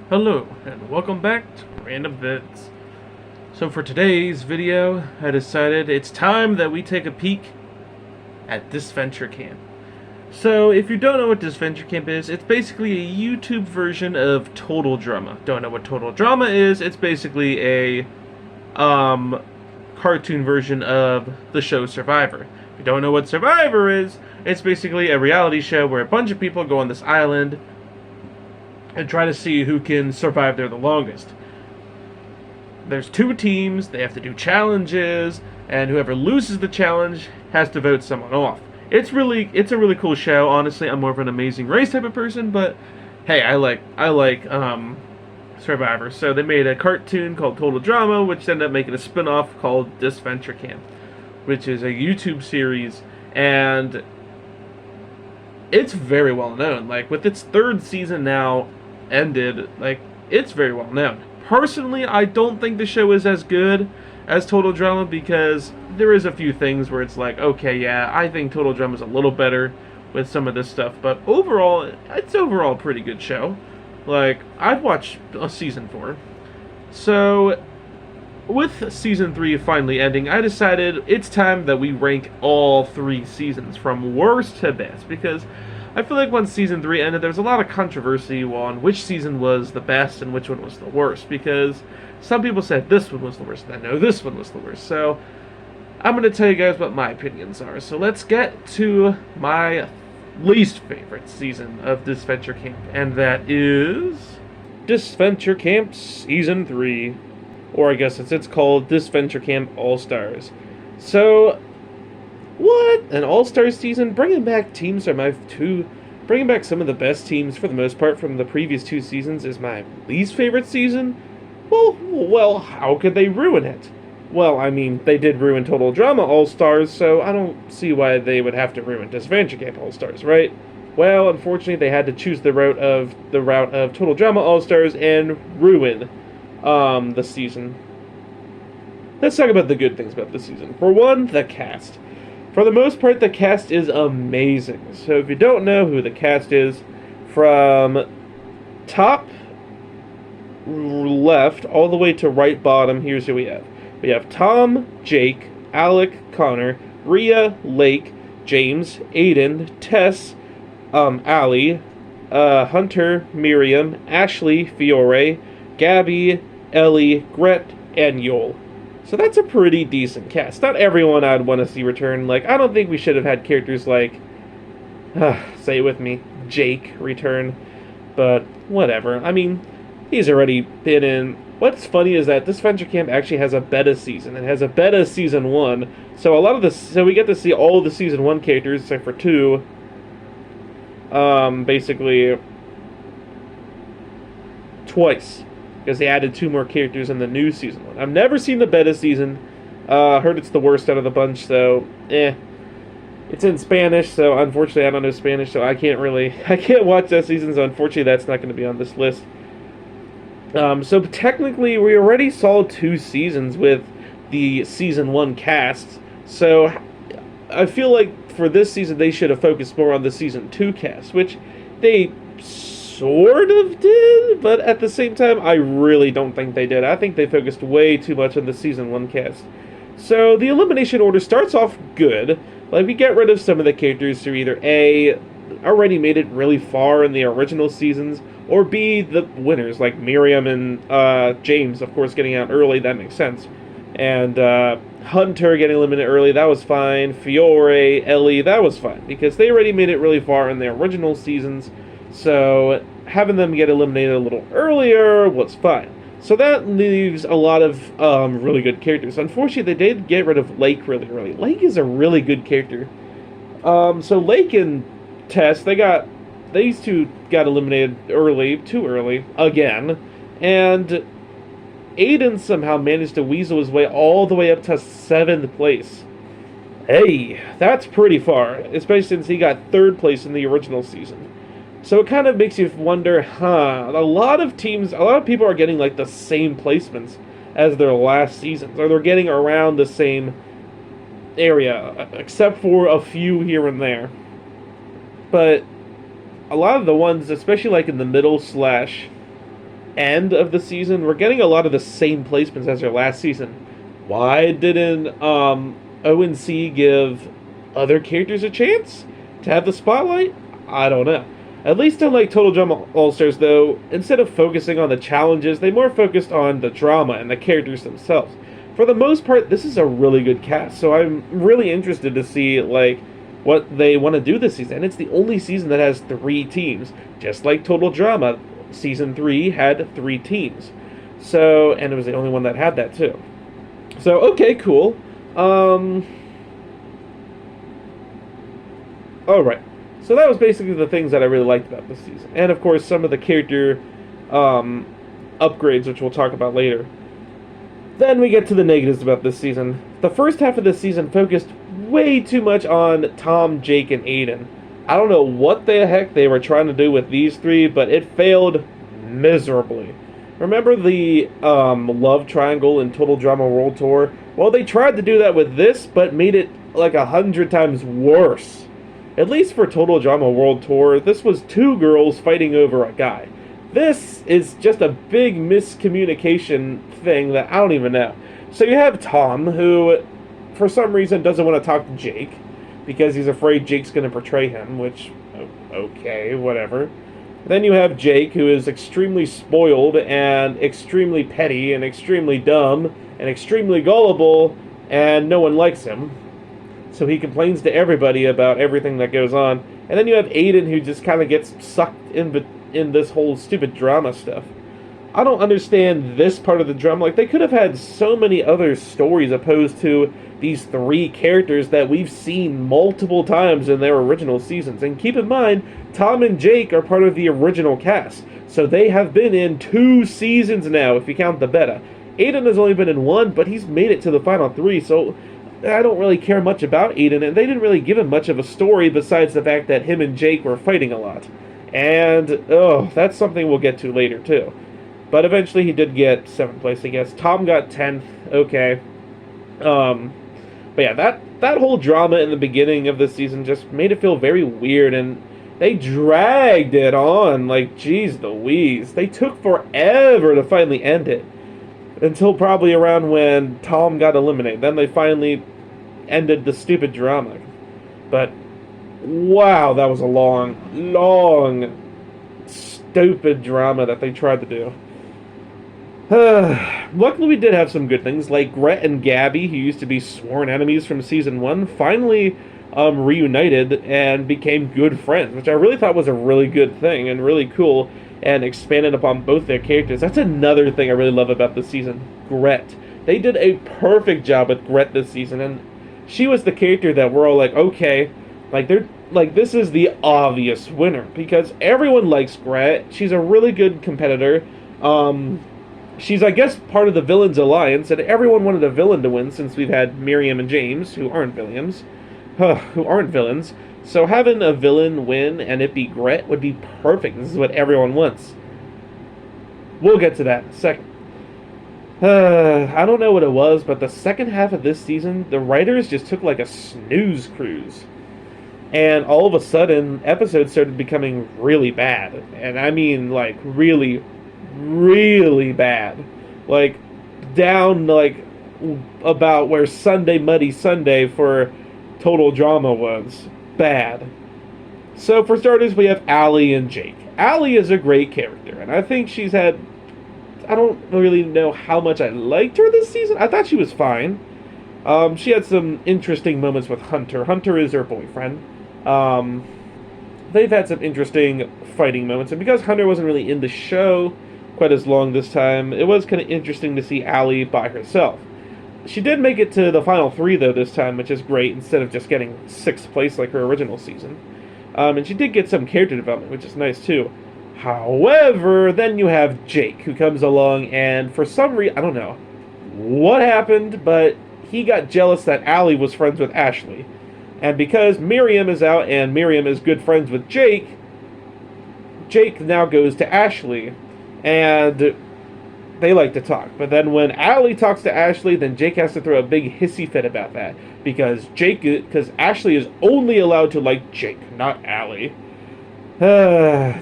Hello, and welcome back to Random Vids. So for today's video, I decided it's time that we take a peek at Disventure Camp. So if you don't know what Disventure Camp is, it's basically a YouTube version of Total Drama. Don't know what Total Drama is? It's basically a cartoon version of the show Survivor. If you don't know what Survivor is, it's basically a reality show where a bunch of people go on this island and try to see who can survive there the longest. There's two teams, they have to do challenges, and whoever loses the challenge has to vote someone off. It's a really cool show. Honestly, I'm more of an Amazing Race type of person, but hey, I like Survivor. So they made a cartoon called Total Drama, which ended up making a spin-off called Disventure Camp, which is a YouTube series, and it's very well known. Like, with its third season now ended, like, it's very well known. Personally, I don't think the show is as good as Total Drama because there is a few things where it's like, okay, yeah, I think Total Drama is a little better with some of this stuff, but overall, it's overall a pretty good show. Like, I'd watch a season 4. So, with season 3 finally ending, I decided it's time that we rank all 3 seasons from worst to best, because I feel like when season 3 ended, there was a lot of controversy on which season was the best and which one was the worst, because some people said this one was the worst, and I know this one was the worst. So I'm going to tell you guys what my opinions are. So let's get to my least favorite season of Disventure Camp, and that is Disventure Camp Season 3, or I guess it's called Disventure Camp All-Stars. So, what? An All-Star season? Bringing back some of the best teams for the most part from the previous 2 seasons is my least favorite season? Well, how could they ruin it? Well, I mean, they did ruin Total Drama All-Stars, so I don't see why they would have to ruin Disventure Camp All-Stars, right? Well, unfortunately, they had to choose the route of Total Drama All-Stars and ruin the season. Let's talk about the good things about the season. For one, the cast. For the most part, the cast is amazing. So if you don't know who the cast is, from top left all the way to right bottom, here's who we have. We have Tom, Jake, Alec, Connor, Rhea, Lake, James, Aiden, Tess, Allie, Hunter, Miriam, Ashley, Fiore, Gabby, Ellie, Gret, and Yol. So that's a pretty decent cast. Not everyone I'd want to see return. Like, I don't think we should have had characters like, say it with me, Jake return. But whatever. I mean, he's already been in. What's funny is that this Venture Camp actually has a beta season. It has a beta season 1. So we get to see all the season 1 characters except for 2. Basically twice, because they added 2 more characters in the new season 1. I've never seen the beta season. Heard it's the worst out of the bunch, so it's in Spanish, so unfortunately I don't know Spanish, so I can't watch that season, so unfortunately that's not going to be on this list. So technically we already saw 2 seasons with the season 1 cast, so I feel like for this season they should have focused more on the season 2 cast, which they sort of did, but at the same time, I really don't think they did. I think they focused way too much on the season 1 cast. So the elimination order starts off good. Like, we get rid of some of the characters who either A, already made it really far in the original seasons, or B, the winners, like Miriam and James, of course, getting out early. That makes sense. And Hunter getting eliminated early, that was fine. Fiore, Ellie, that was fine, because they already made it really far in the original seasons. So having them get eliminated a little earlier was fine. So that leaves a lot of really good characters. Unfortunately, they did get rid of Lake really early. Lake is a really good character. So Lake and Tess, these 2 got eliminated too early, again. And Aiden somehow managed to weasel his way all the way up to 7th place. Hey, that's pretty far, especially since he got 3rd place in the original season. So it kind of makes you wonder, a lot of people are getting like the same placements as their last seasons, or they're getting around the same area, except for a few here and there. But a lot of the ones, especially like in the middle slash end of the season, we're getting a lot of the same placements as our last season. Why didn't ONC give other characters a chance to have the spotlight? I don't know. At least unlike Total Drama All-Stars, though, instead of focusing on the challenges, they more focused on the drama and the characters themselves. For the most part, this is a really good cast, so I'm really interested to see, like, what they want to do this season. And it's the only season that has 3 teams, just like Total Drama. Season 3 had 3 teams. So, and it was the only one that had that, too. So, okay, cool. Alright. So that was basically the things that I really liked about this season. And, of course, some of the character upgrades, which we'll talk about later. Then we get to the negatives about this season. The first half of this season focused way too much on Tom, Jake, and Aiden. I don't know what the heck they were trying to do with these 3, but it failed miserably. Remember the love triangle in Total Drama World Tour? Well, they tried to do that with this, but made it like 100 times worse. At least for Total Drama World Tour, this was 2 girls fighting over a guy. This is just a big miscommunication thing that I don't even know. So you have Tom, who for some reason doesn't want to talk to Jake because he's afraid Jake's going to betray him, which, okay, whatever. Then you have Jake, who is extremely spoiled and extremely petty and extremely dumb and extremely gullible, and no one likes him. So he complains to everybody about everything that goes on. And then you have Aiden, who just kind of gets sucked in this whole stupid drama stuff. I don't understand this part of the drama. Like, they could have had so many other stories opposed to these 3 characters that we've seen multiple times in their original seasons. And keep in mind, Tom and Jake are part of the original cast. So they have been in 2 seasons now, if you count the beta. Aiden has only been in 1, but he's made it to the final 3, so I don't really care much about Aiden, and they didn't really give him much of a story besides the fact that him and Jake were fighting a lot. And, that's something we'll get to later, too. But eventually he did get 7th place, I guess. Tom got 10th, okay. But yeah, that whole drama in the beginning of the season just made it feel very weird, and they dragged it on, like, geez Louise. They took forever to finally end it. Until probably around when Tom got eliminated. Then they finally ended the stupid drama. But, wow, that was a long, stupid drama that they tried to do. Luckily, we did have some good things, like Gret and Gabby, who used to be sworn enemies from Season 1, finally reunited and became good friends, which I really thought was a really good thing and really cool, and expanded upon both their characters. That's another thing I really love about this season, Gret. They did a perfect job with Gret this season, and she was the character that we're all like, okay, this is the obvious winner, because everyone likes Gret. She's a really good competitor. She's, I guess, part of the Villains Alliance, and everyone wanted a villain to win since we've had Miriam and James, who aren't villains. So having a villain win and it be Gret would be perfect. This is what everyone wants. We'll get to that in a second. I don't know what it was, but the second half of this season, the writers just took like a snooze cruise. And all of a sudden, episodes started becoming really bad. And I mean, like, really, really bad. Like, down, like, about where Sunday Muddy Sunday for Total Drama was. Bad. So, for starters, we have Allie and Jake. Allie is a great character, and I think she's had... I don't really know how much I liked her this season. I thought she was fine. She had some interesting moments with Hunter. Hunter is her boyfriend. They've had some interesting fighting moments, and because Hunter wasn't really in the show quite as long this time, it was kind of interesting to see Allie by herself. She did make it to the final 3, though, this time, which is great, instead of just getting 6th place like her original season. And she did get some character development, which is nice, too. However, then you have Jake, who comes along, and for some reason, I don't know what happened, but he got jealous that Allie was friends with Ashley. And because Miriam is out, and Miriam is good friends with Jake, Jake now goes to Ashley, and they like to talk. But then when Allie talks to Ashley, then Jake has to throw a big hissy fit about that. Because Ashley is only allowed to like Jake, not Allie.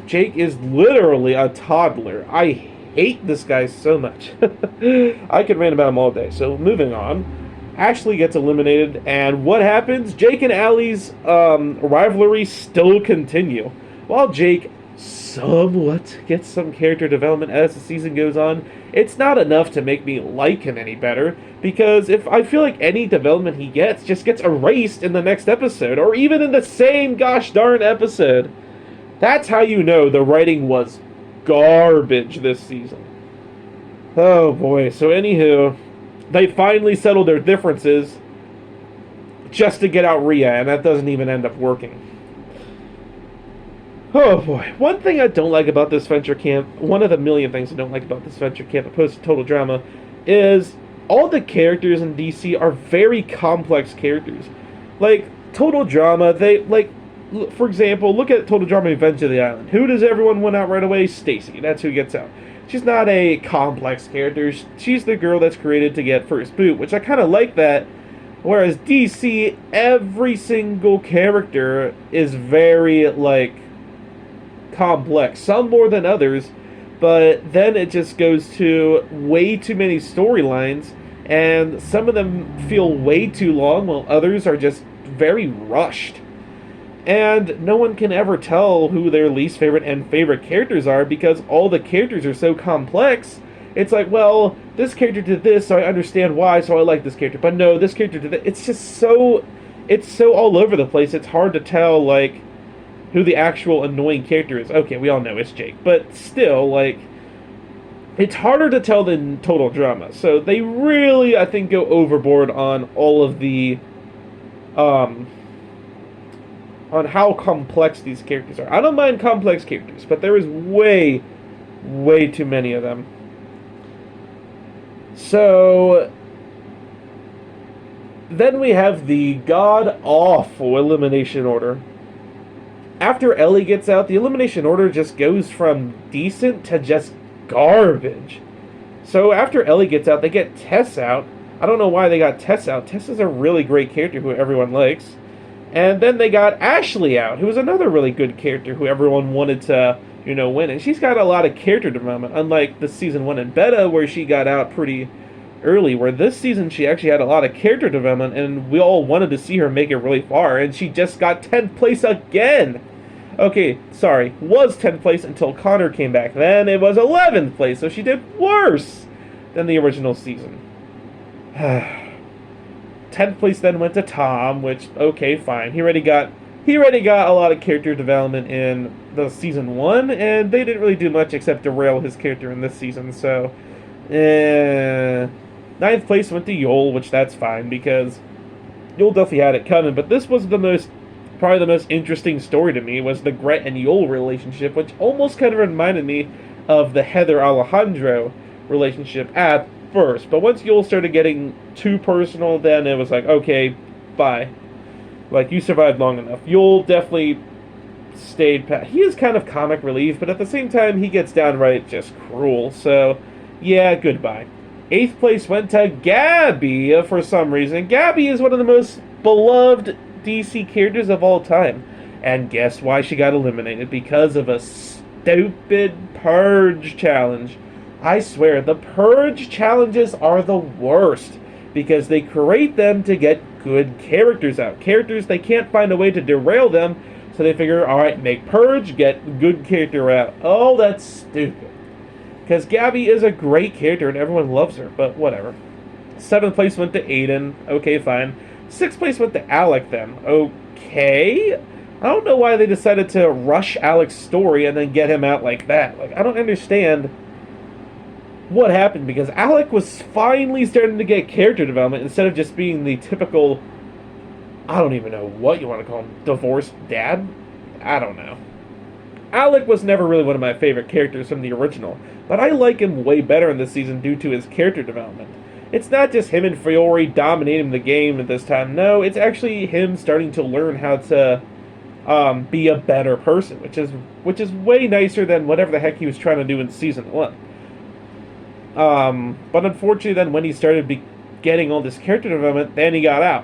Jake is literally a toddler. I hate this guy so much. I could rant about him all day. So moving on, Ashley gets eliminated, and what happens? Jake and Allie's rivalry still continue, while Jake somewhat gets some character development as the season goes on. It's not enough to make me like him any better, because if I feel like any development he gets just gets erased in the next episode, or even in the same gosh darn episode. That's how you know the writing was garbage this season. Oh boy, so anywho, they finally settled their differences just to get out Rhea, and that doesn't even end up working. Oh boy, one thing I don't like about this Venture Camp, one of the million things I don't like about this Venture Camp opposed to Total Drama, is all the characters in DC are very complex characters. Like, Total Drama, for example, look at Total Drama Revenge of the Island. Who does everyone want out right away? Stacy. That's who gets out. She's not a complex character. She's the girl that's created to get first boot, which I kind of like that. Whereas DC, every single character is very, complex. Some more than others, but then it just goes to way too many storylines, and some of them feel way too long, while others are just very rushed. And no one can ever tell who their least favorite and favorite characters are, because all the characters are so complex. It's like, well, this character did this, so I understand why, so I like this character. But no, this character did that. It's so all over the place. It's hard to tell, who the actual annoying character is. Okay, we all know it's Jake. But still, it's harder to tell than Total Drama. So they really, I think, go overboard on all of the, on how complex these characters are. I don't mind complex characters, but there is way, way too many of them. So then we have the god-awful elimination order. After Ellie gets out, the elimination order just goes from decent to just garbage. So after Ellie gets out, they get Tess out. I don't know why they got Tess out. Tess is a really great character who everyone likes. And then they got Ashley out, who is another really good character who everyone wanted to, win. And she's got a lot of character development, unlike the season 1 in beta, where she got out pretty early, where this season she actually had a lot of character development, and we all wanted to see her make it really far, and she just got 10th place again. Okay, sorry, was 10th place until Connor came back. Then it was 11th place, so she did worse than the original season. 10th place then went to Tom, which, okay, fine. He already got a lot of character development in the season 1, and they didn't really do much except derail his character in this season, so 9th place went to Yol, which that's fine, because Yol definitely had it coming, but this was probably the most interesting story to me, was the Gret and Yol relationship, which almost kind of reminded me of the Heather Alejandro relationship at first. But once Yol started getting too personal, then it was like, okay, bye. You survived long enough. Yol definitely stayed past. He is kind of comic relief, but at the same time, he gets downright just cruel. So, yeah, goodbye. 8th place went to Gabby for some reason. Gabby is one of the most beloved DC characters of all time. And guess why she got eliminated? Because of a stupid Purge challenge. I swear, the Purge challenges are the worst, because they create them to get good characters out. Characters, they can't find a way to derail them, so they figure, alright, make Purge, get good character out. Oh, that's stupid. Because Gabby is a great character and everyone loves her, but whatever. 7th place went to Aiden. Okay, fine. 6th place went to Alec then. Okay. I don't know why they decided to rush Alec's story and then get him out like that. I don't understand what happened, because Alec was finally starting to get character development instead of just being the typical, I don't even know what you want to call him, divorced dad? I don't know. Alec was never really one of my favorite characters from the original, but I like him way better in this season due to his character development. It's not just him and Fiore dominating the game at this time. No, it's actually him starting to learn how to be a better person, which is way nicer than whatever the heck he was trying to do in season 1. But unfortunately, then when he started getting all this character development, then he got out.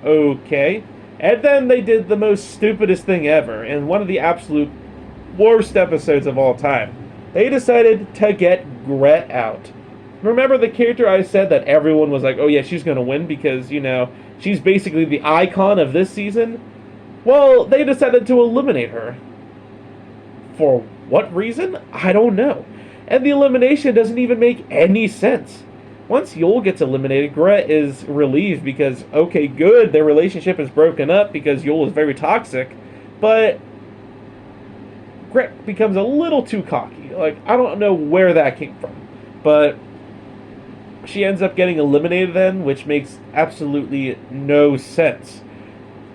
Okay. And then they did the most stupidest thing ever, in one of the absolute worst episodes of all time. They decided to get Gret out. Remember the character I said that everyone was like, oh yeah, she's going to win because, she's basically the icon of this season? Well, they decided to eliminate her. For what reason? I don't know. And the elimination doesn't even make any sense. Once Yul gets eliminated, Gret is relieved because, okay, good, their relationship is broken up because Yul is very toxic, but Gret becomes a little too cocky. Like, I don't know where that came from, but she ends up getting eliminated then, which makes absolutely no sense.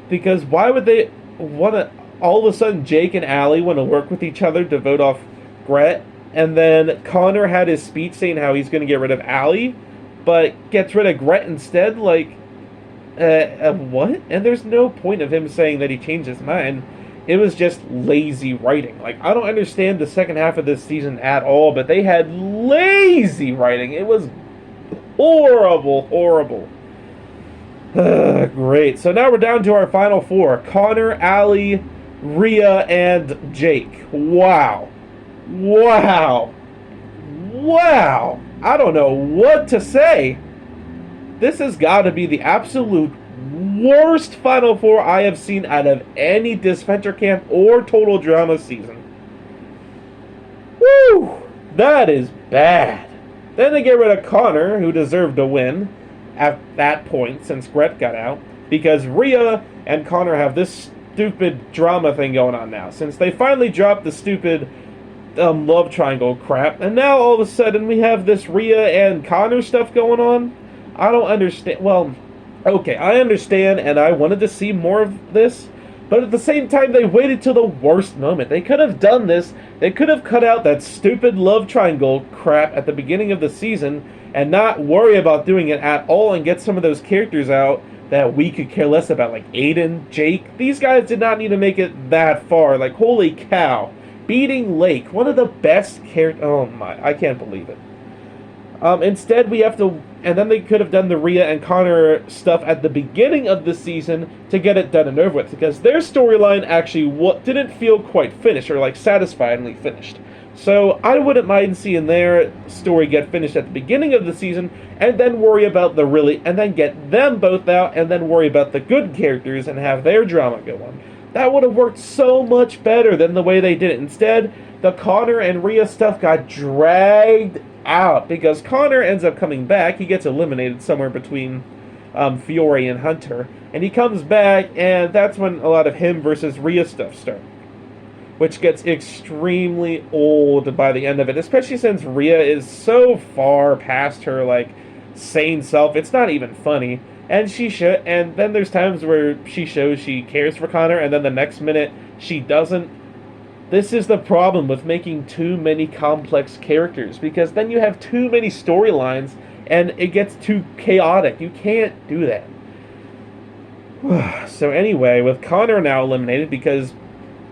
Because why would they want to, all of a sudden Jake and Allie want to work with each other to vote off Gret, and then Connor had his speech saying how he's going to get rid of Allie, but gets rid of Gret instead? Like, what? And there's no point of him saying that he changed his mind. It was just lazy writing. Like, I don't understand the second half of this season at all, but they had lazy writing. It was horrible, horrible. Great. So now we're down to our final four. Connor, Allie, Rhea, and Jake. Wow. Wow. Wow. I don't know what to say. This has got to be the absolute worst Final Four I have seen out of any Disventure Camp or Total Drama season. Woo! That is bad. Then they get rid of Connor, who deserved to win at that point since Gret got out, because Rhea and Connor have this stupid drama thing going on now. Since they finally dropped the stupid love triangle crap, and now all of a sudden we have this Rhea and Connor stuff going on. I don't understand. Well, okay, I understand, and I wanted to see more of this, but at the same time, they waited till the worst moment. They could have done this. They could have cut out that stupid love triangle crap at the beginning of the season and not worry about doing it at all and get some of those characters out that we could care less about, like Aiden, Jake. These guys did not need to make it that far. Like, holy cow. Beating Lake, one of the best characters. Oh my, I can't believe it. Instead, we have to, and then they could have done the Rhea and Connor stuff at the beginning of the season to get it done and over with, because their storyline actually didn't feel quite finished, or like satisfyingly finished. So I wouldn't mind seeing their story get finished at the beginning of the season, and then worry about and then get them both out, and then worry about the good characters and have their drama go on. That would have worked so much better than the way they did it. Instead, the Connor and Rhea stuff got dragged out because Connor ends up coming back. He gets eliminated somewhere between Fiore and Hunter, and he comes back, and that's when a lot of him versus Rhea stuff starts, which gets extremely old by the end of it, especially since Rhea is so far past her like sane self. It's not even funny. And and then there's times where she shows she cares for Connor, and then the next minute she doesn't. This is the problem with making too many complex characters, because then you have too many storylines, and it gets too chaotic. You can't do that. So anyway, with Connor now eliminated because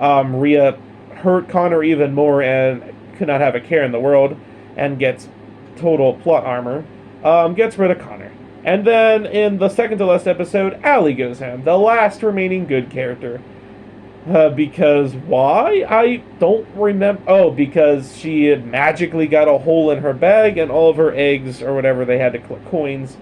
Rhea hurt Connor even more and could not have a care in the world, and gets total plot armor, gets rid of Connor. And then, in the second to last episode, Allie goes home, the last remaining good character. Because why? I don't remember. Oh, because she had magically got a hole in her bag, and all of her eggs, or whatever, they had to collect coins.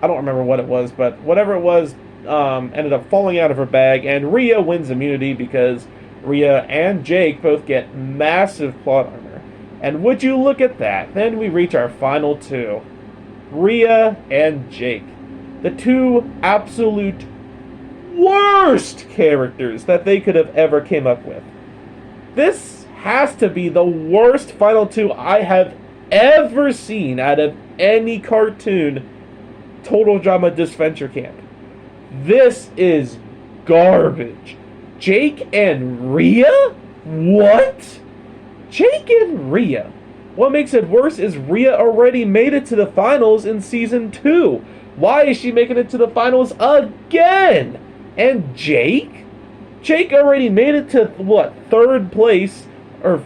I don't remember what it was, but whatever it was, ended up falling out of her bag, and Rhea wins immunity because Rhea and Jake both get massive plot armor. And would you look at that, then we reach our final two. Rhea and Jake, the two absolute worst characters that they could have ever came up with. This has to be the worst final two I have ever seen out of any cartoon Total Drama Disventure Camp. This is garbage. Jake and Rhea? What? Jake and Rhea? What makes it worse is Rhea already made it to the finals in Season 2. Why is she making it to the finals again? And Jake? Jake already made it to, what, 3rd place, or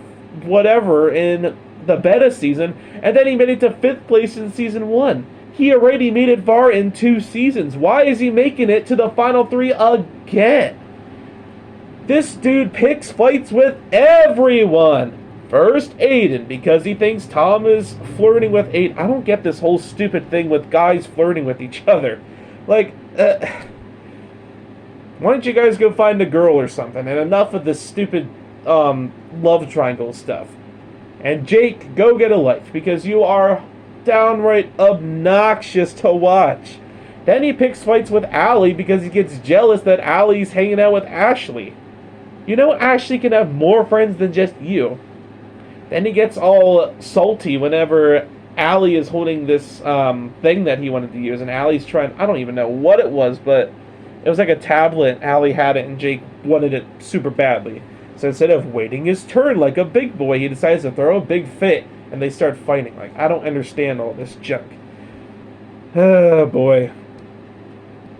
whatever, in the beta season, and then he made it to 5th place in Season 1. He already made it far in 2 seasons. Why is he making it to the final 3 again? This dude picks fights with everyone. First, Aiden, because he thinks Tom is flirting with Aiden. I don't get this whole stupid thing with guys flirting with each other. Like, why don't you guys go find a girl or something? And enough of this stupid love triangle stuff. And Jake, go get a life, because you are downright obnoxious to watch. Then he picks fights with Allie because he gets jealous that Allie's hanging out with Ashley. You know Ashley can have more friends than just you. Then he gets all salty whenever Allie is holding this thing that he wanted to use, and Allie's trying, I don't even know what it was, but it was like a tablet. Allie had it, and Jake wanted it super badly. So instead of waiting his turn like a big boy, he decides to throw a big fit, and they start fighting. Like, I don't understand all this junk. Oh, boy.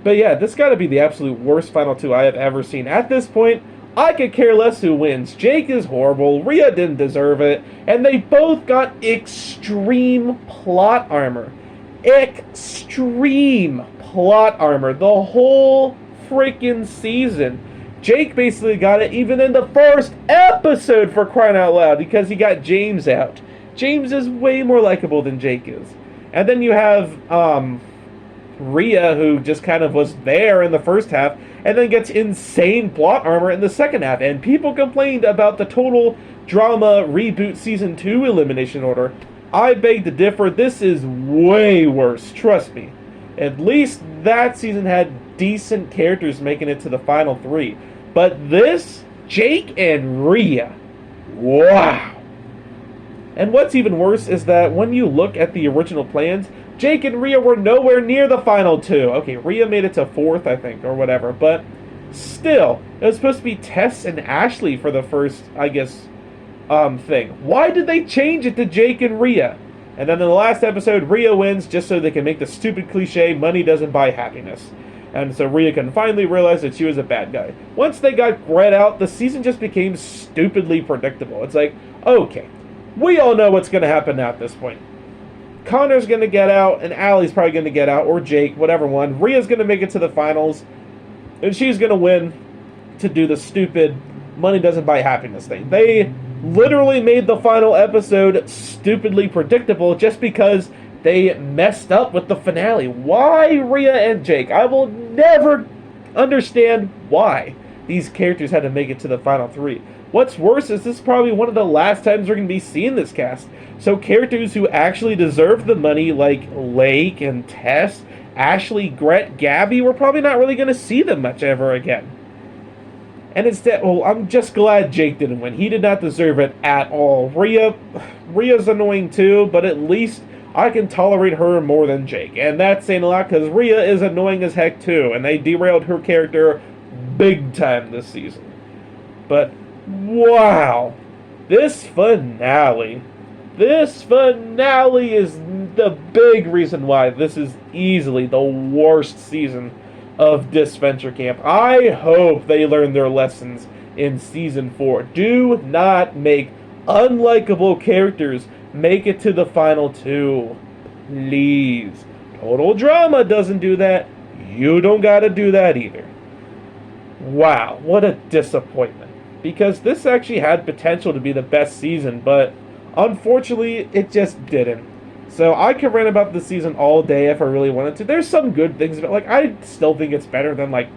But yeah, this got to be the absolute worst Final Two I have ever seen. At this point, I could care less who wins. Jake is horrible, Rhea didn't deserve it, and they both got extreme plot armor. Extreme plot armor. The whole freaking season. Jake basically got it even in the first episode, for crying out loud, because he got James out. James is way more likable than Jake is. And then you have Rhea, who just kind of was there in the first half, and then gets insane plot armor in the second half. And people complained about the total drama reboot season 2 elimination order. I beg to differ. This is way worse, trust me. At least that season had decent characters making it to the final 3. But this, Jake and Rhea, wow. And what's even worse is that when you look at the original plans, Jake and Rhea were nowhere near the final 2. Okay, Rhea made it to 4th, I think, or whatever, but still, it was supposed to be Tess and Ashley for the first, I guess, thing. Why did they change it to Jake and Rhea? And then in the last episode, Rhea wins just so they can make the stupid cliche, money doesn't buy happiness. And so Rhea can finally realize that she was a bad guy. Once they got Brett out, the season just became stupidly predictable. It's like, okay, we all know what's going to happen now at this point. Connor's going to get out, and Allie's probably going to get out, or Jake, whatever one. Rhea's going to make it to the finals, and she's going to win to do the stupid money doesn't buy happiness thing. They literally made the final episode stupidly predictable just because they messed up with the finale. Why Rhea and Jake? I will never understand why these characters had to make it to the final 3. What's worse is this is probably one of the last times we're going to be seeing this cast. So characters who actually deserve the money, like Lake and Tess, Ashley, Gret, Gabby, we're probably not really going to see them much ever again. And instead, well, I'm just glad Jake didn't win. He did not deserve it at all. Rhea's annoying too, but at least I can tolerate her more than Jake. And that's saying a lot, because Rhea is annoying as heck too, and they derailed her character big time this season. But wow, this finale is the big reason why this is easily the worst season of Disventure Camp. I hope they learn their lessons in season 4. Do not make unlikable characters make it to the final 2. Please. Total Drama doesn't do that. You don't gotta do that either. Wow, what a disappointment. Because this actually had potential to be the best season, but unfortunately, it just didn't. So I could rant about this season all day if I really wanted to. There's some good things about it. Like, I still think it's better than, like,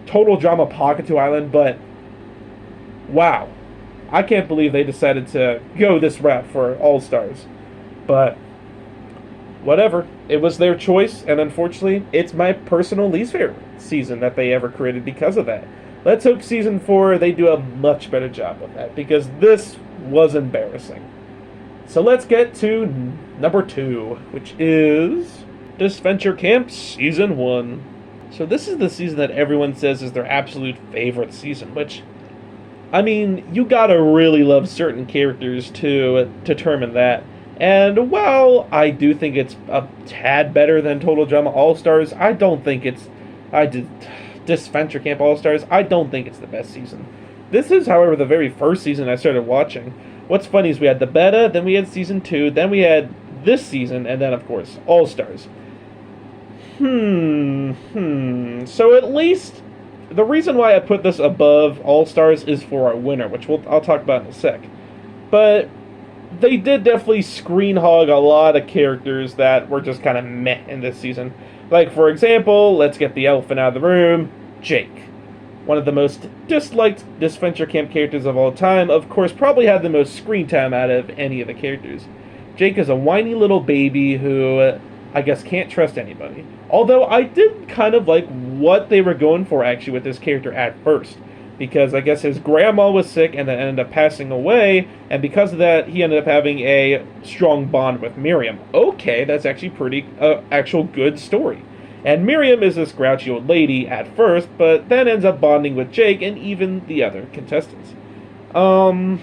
Total Drama Pocket 2 Island, but wow. I can't believe they decided to go this route for All-Stars. But whatever. It was their choice, and unfortunately, it's my personal least favorite season that they ever created because of that. Let's hope season 4, they do a much better job of that, because this was embarrassing. So let's get to number 2, which is Disventure Camp Season 1. So this is the season that everyone says is their absolute favorite season, which, I mean, you gotta really love certain characters to determine that. And while I do think it's a tad better than Total Drama All-Stars, I don't think it's... Disventure Camp All-Stars, I don't think it's the best season. This is, however, the very first season I started watching. What's funny is we had the beta, then we had season 2, then we had this season, and then, of course, All-Stars. So at least, the reason why I put this above All-Stars is for our winner, which I'll talk about in a sec. But they did definitely screen hog a lot of characters that were just kind of meh in this season. Like, for example, let's get the elephant out of the room, Jake. One of the most disliked disventure camp characters of all time, of course, probably had the most screen time out of any of the characters. Jake is a whiny little baby who, I guess, can't trust anybody. Although I did kind of like what they were going for, actually, with this character at first. Because I guess his grandma was sick and then ended up passing away, and because of that, he ended up having a strong bond with Miriam. Okay, that's actually pretty, actual good story. And Miriam is this grouchy old lady at first, but then ends up bonding with Jake and even the other contestants. One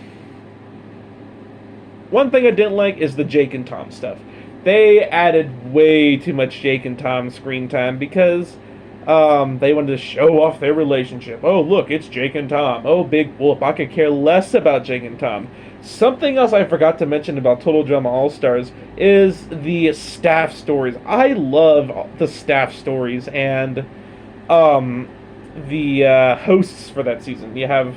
thing I didn't like is the Jake and Tom stuff. They added way too much Jake and Tom screen time because they wanted to show off their relationship. Oh, look, it's Jake and Tom. Oh, big whoop. I could care less about Jake and Tom. Something else I forgot to mention about Total Drama All-Stars is the staff stories. I love the staff stories and the hosts for that season. You have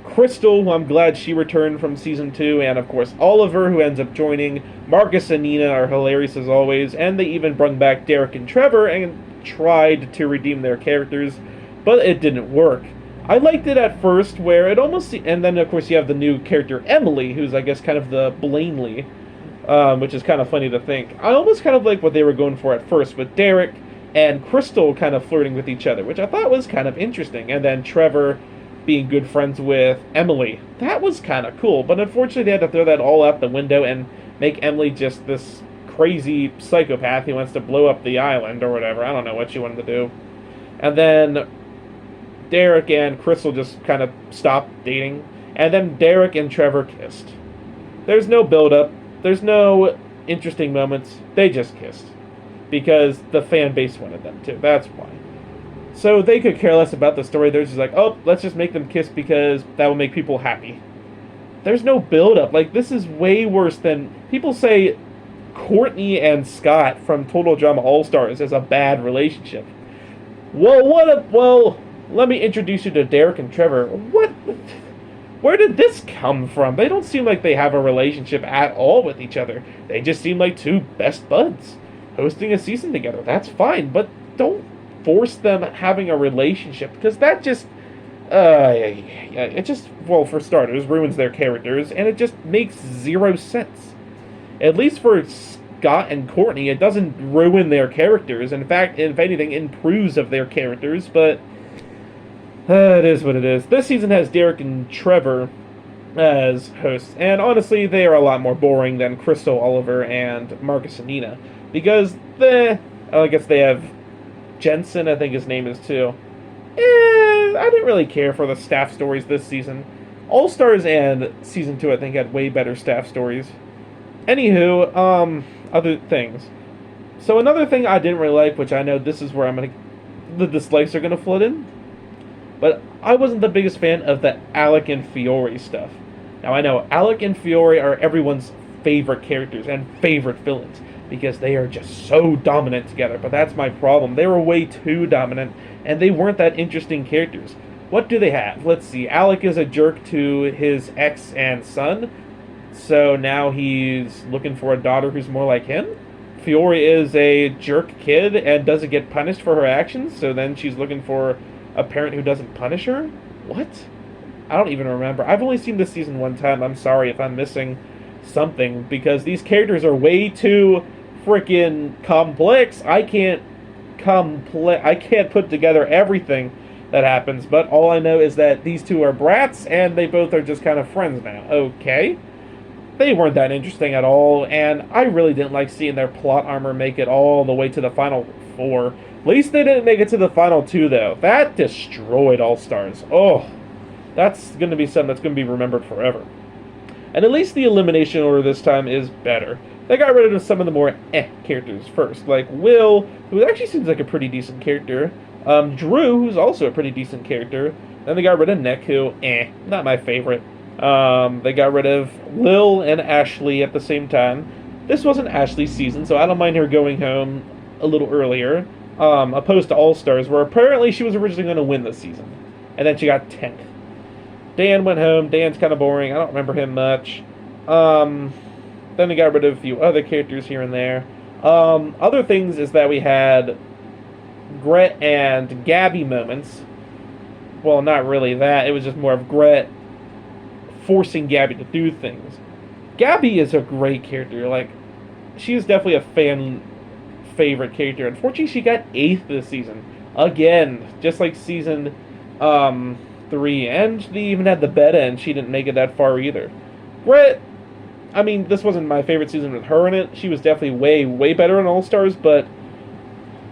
Crystal, who I'm glad she returned from season 2, and of course Oliver, who ends up joining. Marcus and Nina are hilarious as always, and they even brought back Derek and Trevor and tried to redeem their characters, but it didn't work. I liked it at first, where it almost... And then, of course, you have the new character, Emily, who's, I guess, kind of the Blaney, which is kind of funny to think. I almost kind of like what they were going for at first, with Derek and Crystal kind of flirting with each other, which I thought was kind of interesting. And then Trevor being good friends with Emily. That was kind of cool, but unfortunately they had to throw that all out the window and make Emily just this crazy psychopath who wants to blow up the island or whatever. I don't know what she wanted to do. And then Derek and Crystal just kind of stopped dating, and then Derek and Trevor kissed. There's no build-up, there's no interesting moments, they just kissed. Because the fan base wanted them to, that's why. So they could care less about the story, they're just like, oh, let's just make them kiss because that will make people happy. There's no build-up, like, this is way worse than... People say Courtney and Scott from Total Drama All-Stars is a bad relationship. Well, let me introduce you to Derek and Trevor. What? Where did this come from? They don't seem like they have a relationship at all with each other. They just seem like two best buds hosting a season together. That's fine, but don't force them having a relationship, because that just... it just, well, for starters, ruins their characters, and it just makes zero sense. At least for Scott and Courtney, it doesn't ruin their characters. In fact, if anything, improves of their characters, but... it is what it is. This season has Derek and Trevor as hosts, and honestly, they are a lot more boring than Crystal, Oliver, and Marcus and Nina, because I guess they have Jensen, I think his name is too. I didn't really care for the staff stories this season. All-Stars and Season 2, I think, had way better staff stories. Anywho, other things. So another thing I didn't really like, which I know this is where the dislikes are gonna flood in, but I wasn't the biggest fan of the Alec and Fiore stuff. Now I know Alec and Fiore are everyone's favorite characters and favorite villains, because they are just so dominant together, but that's my problem. They were way too dominant, and they weren't that interesting characters. What do they have? Let's see. Alec is a jerk to his ex and son, so now he's looking for a daughter who's more like him. Fiore is a jerk kid and doesn't get punished for her actions, so then she's looking for a parent who doesn't punish her? What? I don't even remember. I've only seen this season one time. I'm sorry if I'm missing something, because these characters are way too freaking complex. I can't put together everything that happens, but all I know is that these two are brats, and they both are just kind of friends now. Okay. They weren't that interesting at all, and I really didn't like seeing their plot armor make it all the way to the final 4. At least they didn't make it to the final 2, though. That destroyed All-Stars. Oh, that's going to be something that's going to be remembered forever. And at least the elimination order this time is better. They got rid of some of the more characters first, like Will, who actually seems like a pretty decent character. Drew, who's also a pretty decent character. Then they got rid of Nick, who, not my favorite. They got rid of Lil and Ashley at the same time. This wasn't Ashley's season, so I don't mind her going home a little earlier. Opposed to All-Stars, where apparently she was originally going to win this season. And then she got 10th. Dan went home. Dan's kind of boring. I don't remember him much. Then they got rid of a few other characters here and there. Other things is that we had Gret and Gabby moments. Well, not really that. It was just more of Gret forcing Gabby to do things. Gabby is a great character. Like, she is definitely a fan favorite character. Unfortunately, she got 8th this season. Again, just like season 3. And they even had the beta, and she didn't make it that far either. Gret, I mean, this wasn't my favorite season with her in it. She was definitely way, way better in All-Stars, but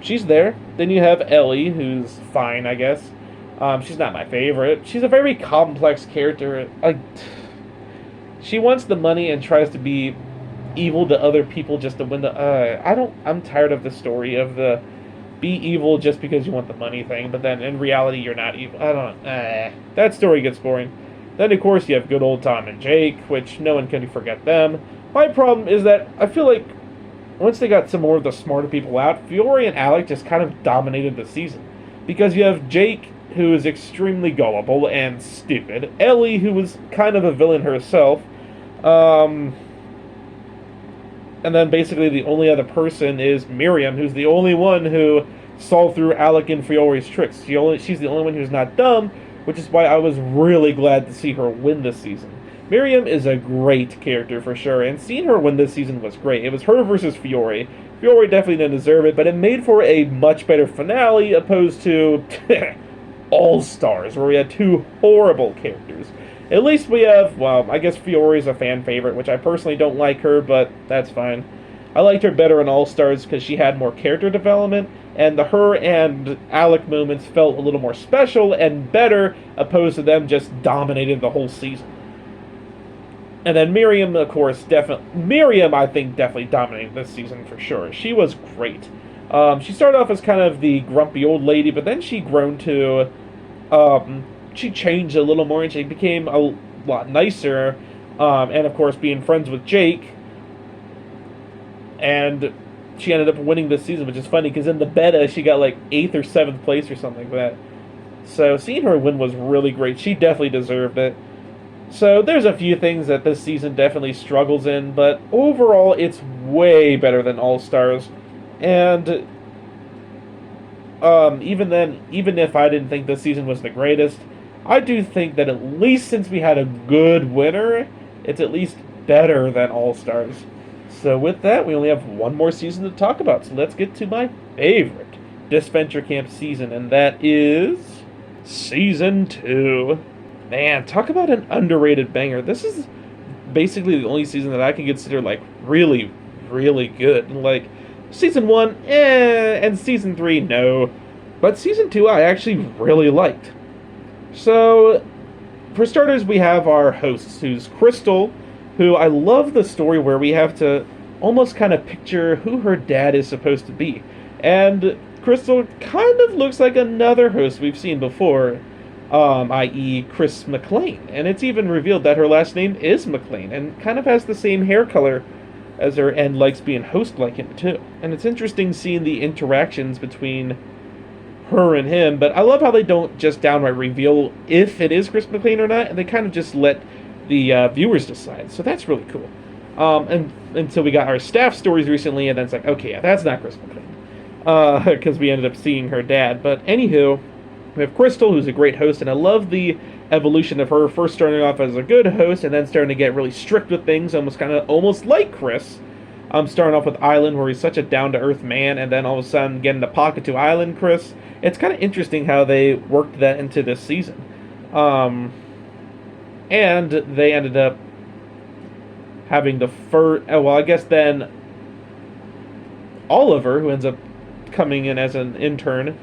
she's there. Then you have Ellie, who's fine, I guess. She's not my favorite. She's a very complex character. She wants the money and tries to be evil to other people just to win the... I'm tired of the story of the be evil just because you want the money thing, but then in reality you're not evil. That story gets boring. Then, of course, you have good old Tom and Jake, which no one can forget them. My problem is that I feel like once they got some more of the smarter people out, Fiore and Alec just kind of dominated the season. Because you have Jake, who is extremely gullible and stupid. Ellie, who was kind of a villain herself. And then basically the only other person is Miriam, who's the only one who saw through Alec and Fiore's tricks. She's the only one who's not dumb, which is why I was really glad to see her win this season. Miriam is a great character for sure, and seeing her win this season was great. It was her versus Fiore. Fiore definitely didn't deserve it, but it made for a much better finale opposed to All-Stars, where we had 2 horrible characters. At least we have, well, I guess Fiore's a fan favorite, which I personally don't like her, but that's fine. I liked her better in All-Stars because she had more character development, and the her and Alec moments felt a little more special and better, opposed to them just dominating the whole season. And then Miriam, of course, Miriam, I think, definitely dominated this season for sure. She was great. She started off as kind of the grumpy old lady, but then she grown to, she changed a little more, and she became a lot nicer, and of course being friends with Jake, and she ended up winning this season, which is funny, because in the beta, she got like 8th or 7th place or something like that. So seeing her win was really great. She definitely deserved it. So there's a few things that this season definitely struggles in, but overall it's way better than All-Stars. And even if I didn't think this season was the greatest, I do think that at least since we had a good winner, it's at least better than All-Stars. So with that, we only have one more season to talk about, so let's get to my favorite Disventure Camp season, and that is Season 2. Man, talk about an underrated banger. This is basically the only season that I can consider, like, really, really good. Like, Season 1, and Season 3, no. But Season 2, I actually really liked. So, for starters, we have our hosts, who's Crystal, who I love the story where we have to almost kind of picture who her dad is supposed to be. And Crystal kind of looks like another host we've seen before, i.e. Chris McLean. And it's even revealed that her last name is McLean, and kind of has the same hair color as her, and likes being host like him too. And it's interesting seeing the interactions between her and him, but I love how they don't just downright reveal if it is Chris McLean or not, and they kind of just let the viewers decide. So that's really cool. And until we got our staff stories recently, and then it's like, okay, yeah, that's not Chris McLean. Because we ended up seeing her dad. But anywho, we have Crystal, who's a great host, and I love the evolution of her first starting off as a good host and then starting to get really strict with things, almost like Chris. Starting off with Island, where he's such a down-to-earth man, and then all of a sudden getting the pocket to Island Chris. It's kind of interesting how they worked that into this season. And they ended up having the first... well, I guess then Oliver, who ends up coming in as an intern,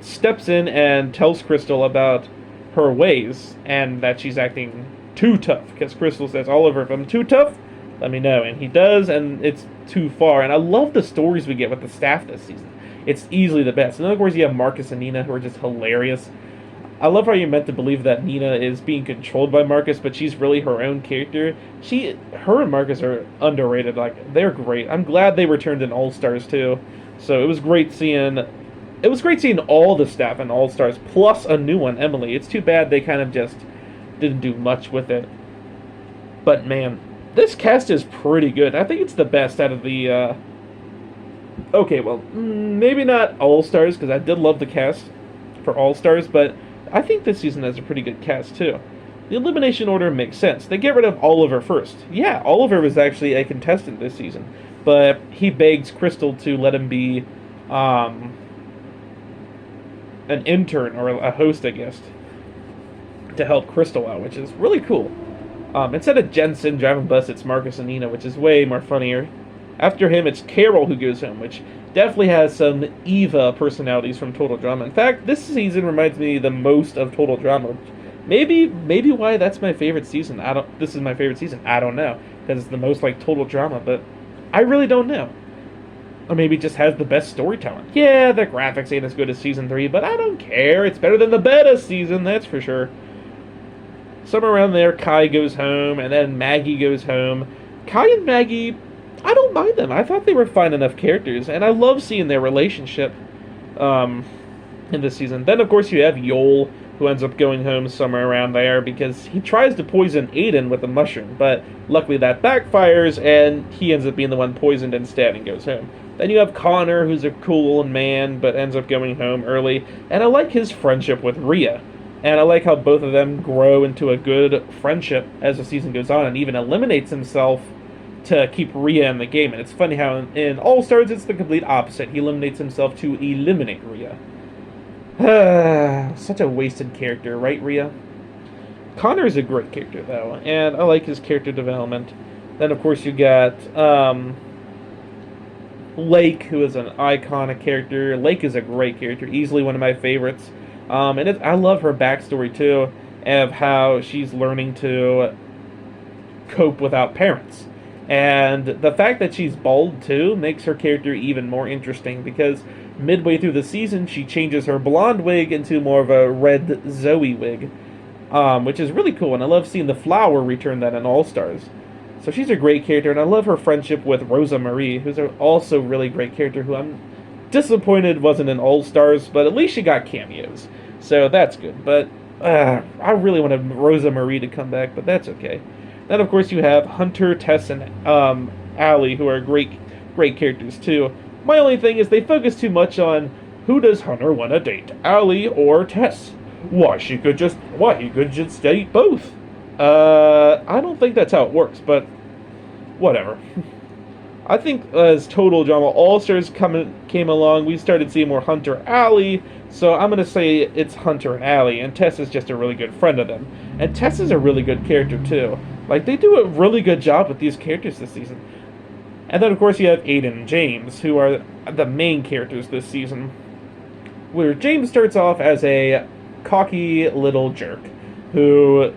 steps in and tells Crystal about her ways, and that she's acting too tough. Because Crystal says, Oliver, if I'm too tough, let me know. And he does, and it's too far. And I love the stories we get with the staff this season. It's easily the best. And then, of course, you have Marcus and Nina, who are just hilarious. I love how you're meant to believe that Nina is being controlled by Marcus, but she's really her own character. Her and Marcus are underrated. Like, they're great. I'm glad they returned in All-Stars, too. So it was great seeing all the staff in All-Stars, plus a new one, Emily. It's too bad they kind of just didn't do much with it. But, man, This cast is pretty good. I think it's the best out of the. Okay, well, maybe not All Stars because I did love the cast for All Stars, but I think this season has a pretty good cast too. The elimination order makes sense. They get rid of Oliver first. Yeah, Oliver was actually a contestant this season, but he begs Crystal to let him be an intern or a host, I guess, to help Crystal out, which is really cool. Instead of Jensen driving bus, it's Marcus and Nina, which is way more funnier. After him, it's Carol who goes home, which definitely has some Eva personalities from Total Drama. In fact, this season reminds me the most of Total Drama. Maybe why that's my favorite season. This is my favorite season. I don't know, because it's the most like Total Drama, but I really don't know. Or maybe it just has the best storytelling. Yeah, the graphics ain't as good as season 3, but I don't care. It's better than the beta season, that's for sure. Somewhere around there, Kai goes home, and then Maggie goes home. Kai and Maggie, I don't mind them. I thought they were fine enough characters, and I love seeing their relationship in this season. Then, of course, you have Yol, who ends up going home somewhere around there because he tries to poison Aiden with a mushroom, but luckily that backfires, and he ends up being the one poisoned instead and goes home. Then you have Connor, who's a cool man, but ends up going home early, and I like his friendship with Rhea. And I like how both of them grow into a good friendship as the season goes on, and even eliminates himself to keep Rhea in the game. And it's funny how in All Stars it's the complete opposite. He eliminates himself to eliminate Rhea. Such a wasted character, right, Rhea? Connor is a great character, though, and I like his character development. Then, of course, you got Lake, who is an iconic character. Lake is a great character, easily one of my favorites. I love her backstory, too, of how she's learning to cope without parents. And the fact that she's bald, too, makes her character even more interesting, because midway through the season, she changes her blonde wig into more of a red Zoe wig, which is really cool, and I love seeing the Flower return that in All-Stars. So she's a great character, and I love her friendship with Rosa Marie, who's also a really great character, who I'm disappointed wasn't in All-Stars, but at least she got cameos. So that's good. But I really wanted Rosa Marie to come back, but that's okay. Then, of course, you have Hunter, Tess, and Allie, who are great characters, too. My only thing is they focus too much on who does Hunter want to date, Allie or Tess? He could just date both. I don't think that's how it works, but whatever. I think as Total Drama All-Stars came along, we started seeing more Hunter Allie, so I'm going to say it's Hunter and Allie, and Tess is just a really good friend of them. And Tess is a really good character, too. Like, they do a really good job with these characters this season. And then, of course, you have Aiden and James, who are the main characters this season. Where James starts off as a cocky little jerk, who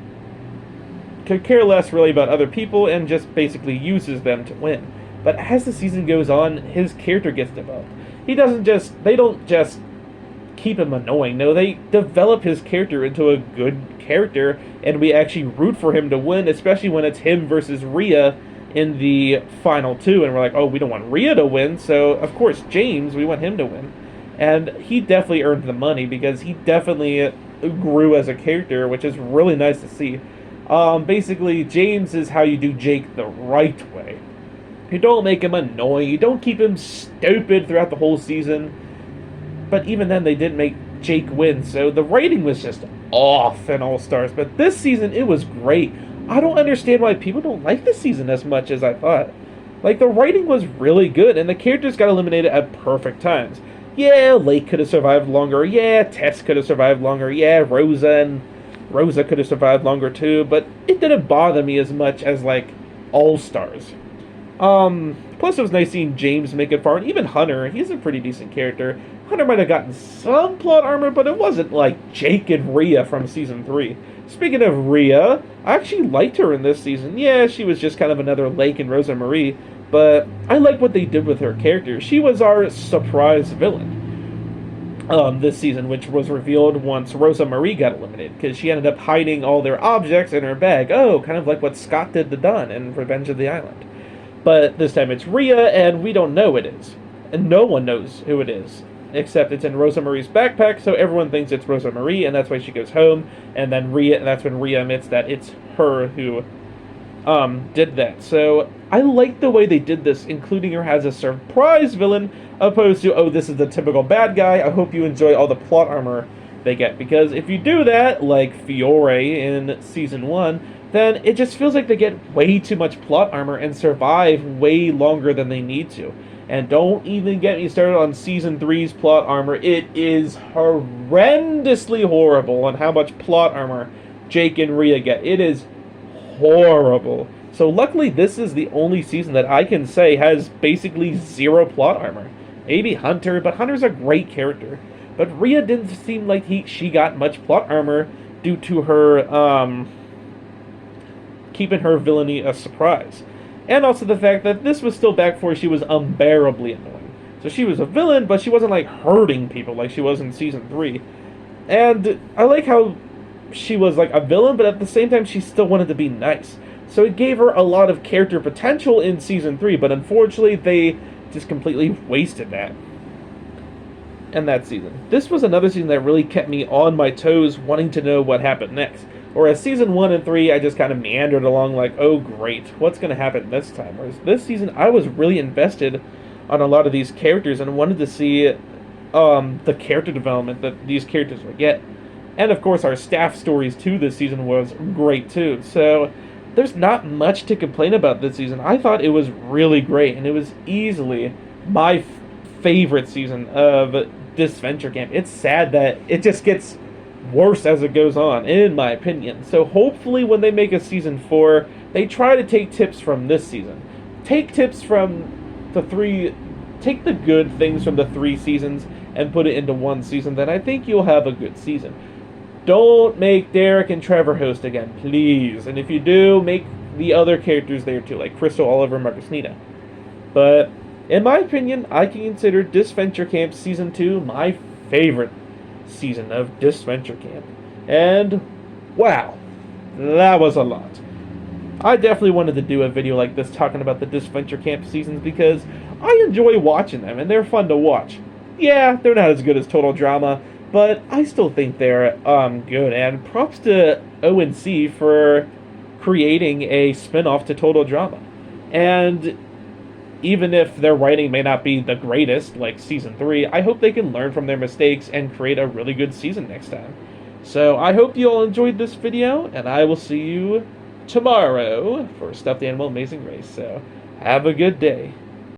could care less really about other people and just basically uses them to win. But as the season goes on, his character gets developed. They don't just keep him annoying. No, they develop his character into a good character, and we actually root for him to win, especially when it's him versus Rhea in the final two, and we're like, oh, we don't want Rhea to win, so of course James, we want him to win. And he definitely earned the money, because he definitely grew as a character, which is really nice to see. Basically, James is how you do Jake the right way. You don't make him annoying, you don't keep him stupid throughout the whole season. But even then, they didn't make Jake win, so the writing was just off in All-Stars. But this season, it was great. I don't understand why people don't like this season as much as I thought. Like, the writing was really good, and the characters got eliminated at perfect times. Yeah, Lake could have survived longer. Yeah, Tess could have survived longer. Yeah, Rosa could have survived longer too, but it didn't bother me as much as, like, All-Stars. Plus it was nice seeing James make it far, and even Hunter, he's a pretty decent character. Hunter might have gotten some plot armor, but it wasn't like Jake and Rhea from Season 3. Speaking of Rhea, I actually liked her in this season. Yeah, she was just kind of another Lake and Rosa Marie, but I like what they did with her character. She was our surprise villain this season, which was revealed once Rosa Marie got eliminated, because she ended up hiding all their objects in her bag. Oh, kind of like what Scott did to Dunn in Revenge of the Island. But this time it's Rhea, and we don't know it is. And no one knows who it is. Except it's in Rosa Marie's backpack, so everyone thinks it's Rosa Marie, and that's why she goes home. And then that's when Rhea admits that it's her who did that. So I like the way they did this, including her as a surprise villain, opposed to, oh, this is the typical bad guy. I hope you enjoy all the plot armor they get, because if you do that, like Fiore in Season 1, then it just feels like they get way too much plot armor and survive way longer than they need to. And don't even get me started on Season three's plot armor. It is horrendously horrible on how much plot armor Jake and Rhea get. It is horrible. So luckily this is the only season that I can say has basically zero plot armor. Maybe Hunter, but Hunter's a great character. But Rhea didn't seem like she got much plot armor due to her keeping her villainy a surprise. And also the fact that this was still back before she was unbearably annoying. So she was a villain, but she wasn't like hurting people like she was in Season 3. And I like how she was like a villain, but at the same time she still wanted to be nice. So it gave her a lot of character potential in Season 3, but unfortunately they just completely wasted that in that season. This was another season that really kept me on my toes, wanting to know what happened next. Whereas Season 1 and 3, I just kind of meandered along like, oh great, what's going to happen this time? Whereas this season, I was really invested on a lot of these characters and wanted to see the character development that these characters would get. And of course, our staff stories too this season was great too. So there's not much to complain about this season. I thought it was really great, and it was easily my favorite season of Disventure Camp. It's sad that it just gets worse as it goes on, in my opinion. So hopefully when they make a Season 4, they try to take tips from this season. Take tips from take the good things from the 3 seasons and put it into one season, then I think you'll have a good season. Don't make Derek and Trevor host again, please. And if you do, make the other characters there too, like Crystal, Oliver, Marcus, Nina. But in my opinion, I can consider Disventure Camp Season 2 my favorite season of Disventure Camp. And wow, that was a lot. I definitely wanted to do a video like this talking about the Disventure Camp seasons because I enjoy watching them and they're fun to watch. Yeah, they're not as good as Total Drama, but I still think they're good, and props to ONC for creating a spin-off to Total Drama. And even if their writing may not be the greatest, like Season 3, I hope they can learn from their mistakes and create a really good season next time. So I hope you all enjoyed this video, and I will see you tomorrow for Stuffed Animal Amazing Race. So have a good day.